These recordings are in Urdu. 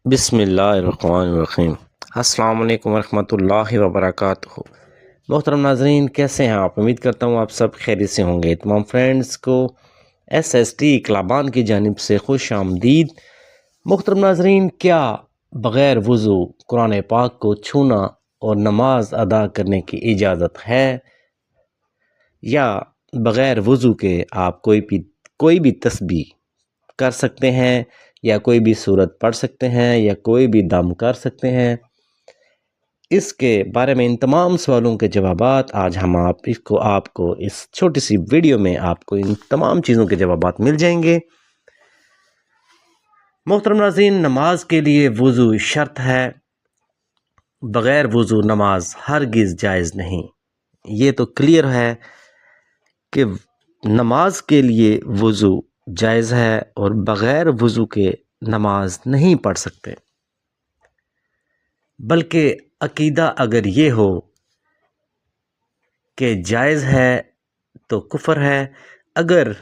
بسم اللہ الرحمن الرحیم۔ السلام علیکم ورحمۃ اللہ وبرکاتہ۔ محترم ناظرین، کیسے ہیں آپ؟ امید کرتا ہوں آپ سب خیریت سے ہوں گے۔ تمام فرینڈز کو SST اقلابان کی جانب سے خوش آمدید۔ محترم ناظرین، کیا بغیر وضو قرآن پاک کو چھونا اور نماز ادا کرنے کی اجازت ہے، یا بغیر وضو کے آپ کوئی بھی تسبیح کر سکتے ہیں، یا کوئی بھی سورت پڑھ سکتے ہیں، یا کوئی بھی دم کر سکتے ہیں؟ اس کے بارے میں ان تمام سوالوں کے جوابات آج ہم آپ کو اس چھوٹی سی ویڈیو میں آپ کو ان تمام چیزوں کے جوابات مل جائیں گے۔ محترم ناظرین، نماز کے لیے وضو شرط ہے، بغیر وضو نماز ہرگز جائز نہیں۔ یہ تو کلیئر ہے کہ نماز کے لیے وضو جائز ہے اور بغیر وضو کے نماز نہیں پڑھ سکتے۔ بلکہ عقیدہ اگر یہ ہو کہ جائز ہے تو کفر ہے، اگر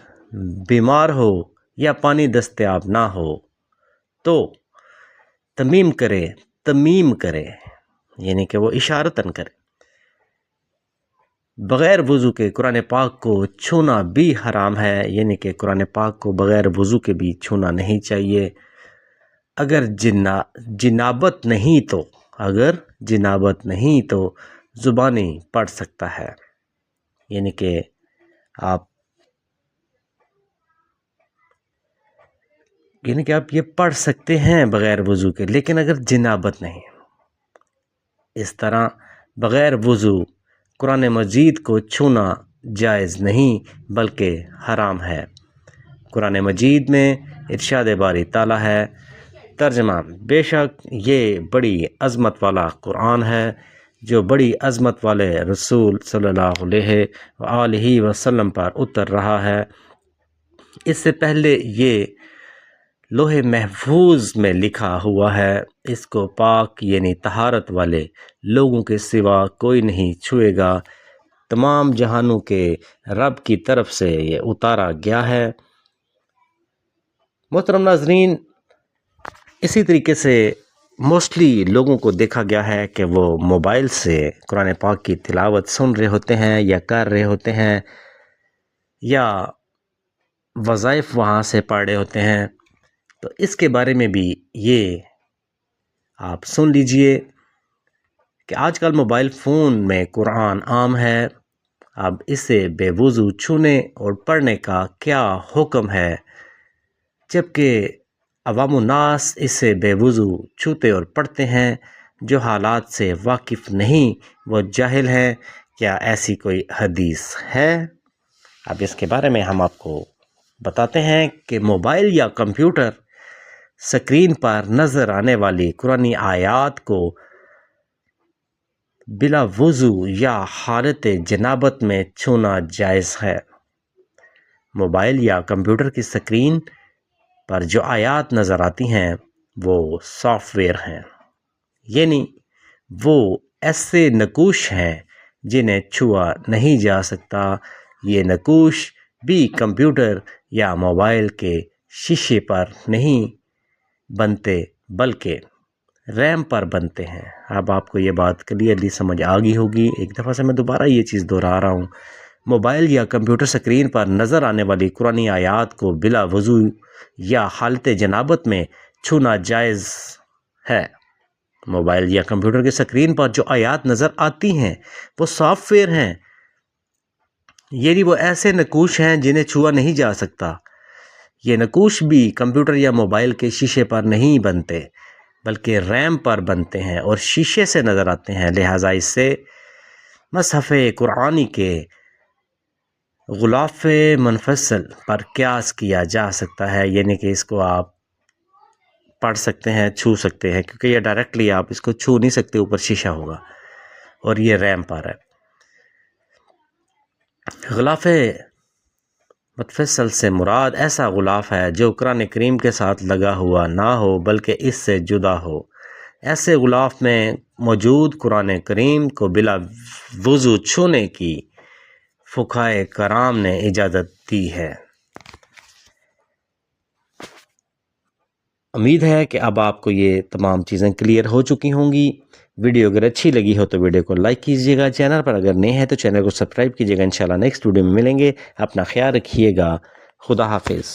بیمار ہو یا پانی دستیاب نہ ہو تو تمیم کرے، یعنی کہ وہ اشارتاً کرے۔ بغیر وضو کے قرآن پاک کو چھونا بھی حرام ہے، یعنی کہ قرآن پاک کو بغیر وضو کے بھی چھونا نہیں چاہیے۔ اگر جنابت نہیں تو زبانی پڑھ سکتا ہے، یعنی کہ آپ یہ پڑھ سکتے ہیں بغیر وضو کے، لیکن اگر جنابت نہیں۔ اس طرح بغیر وضو قرآن مجید کو چھونا جائز نہیں بلکہ حرام ہے۔ قرآن مجید میں ارشاد باری تعالیٰ ہے، ترجمہ: بے شک یہ بڑی عظمت والا قرآن ہے جو بڑی عظمت والے رسول صلی اللہ علیہ وآلہ وسلم پر اتر رہا ہے۔ اس سے پہلے یہ لوح محفوظ میں لکھا ہوا ہے، اس کو پاک یعنی طہارت والے لوگوں کے سوا کوئی نہیں چھوئے گا۔ تمام جہانوں کے رب کی طرف سے یہ اتارا گیا ہے۔ محترم ناظرین، اسی طریقے سے موسٹلی لوگوں کو دیکھا گیا ہے کہ وہ موبائل سے قرآن پاک کی تلاوت سن رہے ہوتے ہیں یا کر رہے ہوتے ہیں، یا وظائف وہاں سے پڑھ رہے ہوتے ہیں۔ تو اس کے بارے میں بھی یہ آپ سن لیجئے کہ آج کل موبائل فون میں قرآن عام ہے۔ اب اسے بے وضو چھونے اور پڑھنے کا کیا حکم ہے، جبکہ عوام الناس اسے بے وضو چھوتے اور پڑھتے ہیں؟ جو حالات سے واقف نہیں وہ جاہل ہیں۔ کیا ایسی کوئی حدیث ہے؟ اب اس کے بارے میں ہم آپ کو بتاتے ہیں کہ موبائل یا کمپیوٹر سکرین پر نظر آنے والی قرآنی آیات کو بلا وضو یا حالت جنابت میں چھونا جائز ہے۔ موبائل یا کمپیوٹر کی سکرین پر جو آیات نظر آتی ہیں وہ سافٹ ویئر ہیں، یعنی وہ ایسے نقوش ہیں جنہیں چھوا نہیں جا سکتا۔ یہ نقوش بھی کمپیوٹر یا موبائل کے شیشے پر نہیں بنتے بلکہ ریم پر بنتے ہیں۔ اب آپ کو یہ بات کلیئرلی سمجھ آ گئی ہوگی۔ ایک دفعہ سے میں دوبارہ یہ چیز دہرا رہا ہوں، موبائل یا کمپیوٹر سکرین پر نظر آنے والی قرآنی آیات کو بلا وضو یا حالت جنابت میں چھونا جائز ہے۔ موبائل یا کمپیوٹر کی سکرین پر جو آیات نظر آتی ہیں وہ سافٹ ویئر ہیں، یعنی وہ ایسے نقوش ہیں جنہیں چھوا نہیں جا سکتا۔ یہ نقوش بھی کمپیوٹر یا موبائل کے شیشے پر نہیں بنتے بلکہ ریم پر بنتے ہیں اور شیشے سے نظر آتے ہیں، لہٰذا اس سے مصحف قرآنی کے غلاف منفصل پر قیاس کیا جا سکتا ہے، یعنی کہ اس کو آپ پڑھ سکتے ہیں، چھو سکتے ہیں، کیونکہ یہ ڈائریکٹلی آپ اس کو چھو نہیں سکتے، اوپر شیشہ ہوگا اور یہ ریم پر ہے۔ غلاف متفصل سے مراد ایسا غلاف ہے جو قرآن کریم کے ساتھ لگا ہوا نہ ہو بلکہ اس سے جدا ہو۔ ایسے غلاف میں موجود قرآن کریم کو بلا وضو چھونے کی فقہائے کرام نے اجازت دی ہے۔ امید ہے کہ اب آپ کو یہ تمام چیزیں کلیئر ہو چکی ہوں گی۔ ویڈیو اگر اچھی لگی ہو تو ویڈیو کو لائک کیجیے گا، چینل پر اگر نئے ہیں تو چینل کو سبسکرائب کیجیے گا۔ انشاءاللہ نیکسٹ ویڈیو میں ملیں گے، اپنا خیال رکھیے گا، خدا حافظ۔